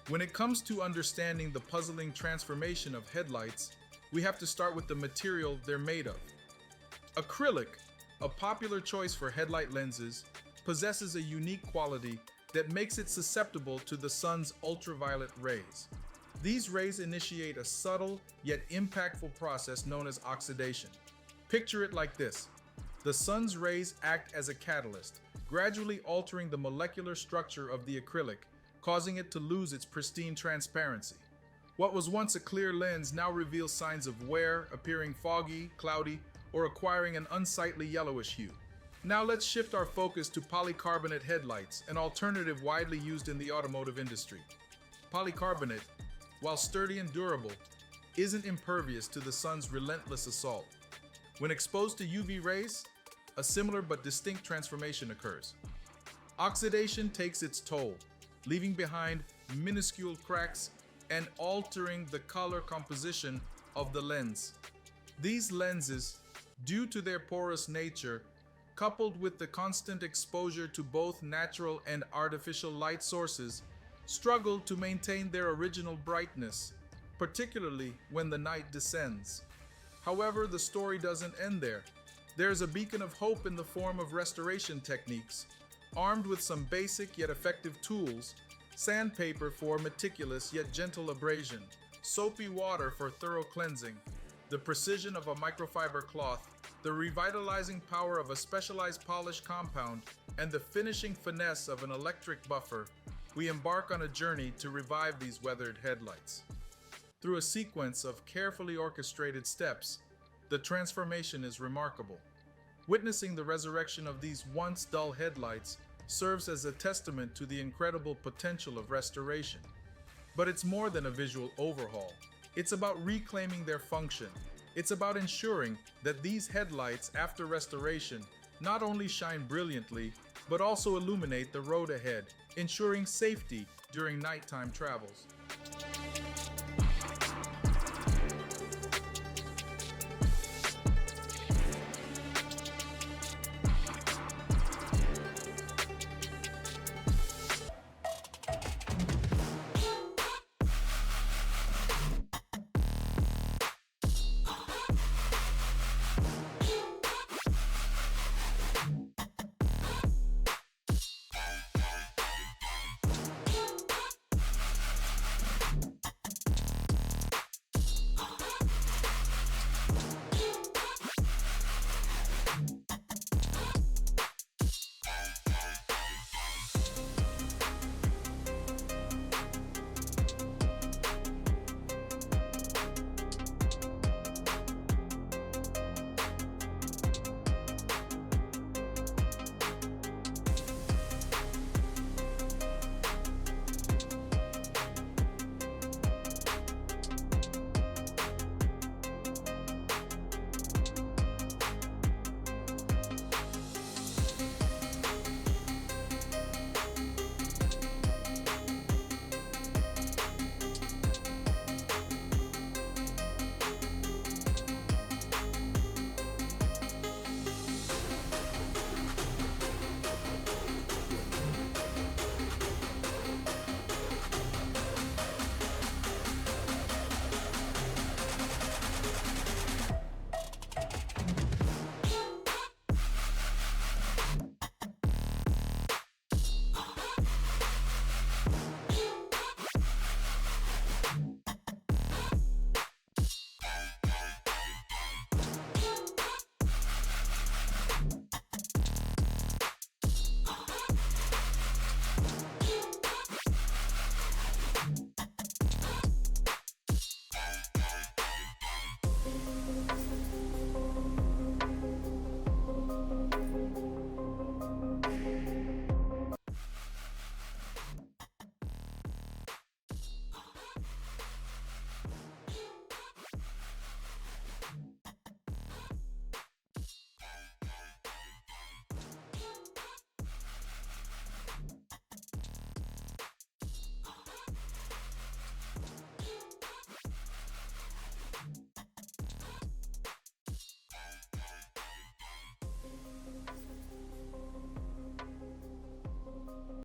When it comes to understanding the puzzling transformation of headlights, we have to start with the material they're made of. Acrylic, a popular choice for headlight lenses, possesses a unique quality that makes it susceptible to the sun's ultraviolet rays. These rays initiate a subtle yet impactful process known as oxidation. Picture it like this. The sun's rays act as a catalyst, gradually altering the molecular structure of the acrylic, causing it to lose its pristine transparency. What was once a clear lens now reveals signs of wear, appearing foggy, cloudy, or acquiring an unsightly yellowish hue. Now let's shift our focus to polycarbonate headlights, an alternative widely used in the automotive industry. Polycarbonate, while sturdy and durable, isn't impervious to the sun's relentless assault. When exposed to UV rays, a similar but distinct transformation occurs. Oxidation takes its toll, leaving behind minuscule cracks and altering the color composition of the lens. These lenses, due to their porous nature, coupled with the constant exposure to both natural and artificial light sources, struggle to maintain their original brightness, particularly when the night descends. However, the story doesn't end there. There's a beacon of hope in the form of restoration techniques. Armed with some basic yet effective tools, sandpaper for meticulous yet gentle abrasion, soapy water for thorough cleansing, the precision of a microfiber cloth, the revitalizing power of a specialized polish compound, and the finishing finesse of an electric buffer, we embark on a journey to revive these weathered headlights. Through a sequence of carefully orchestrated steps, the transformation is remarkable. Witnessing the resurrection of these once dull headlights serves as a testament to the incredible potential of restoration. But it's more than a visual overhaul. It's about reclaiming their function. It's about ensuring that these headlights, after restoration, not only shine brilliantly, but also illuminate the road ahead, ensuring safety during nighttime travels.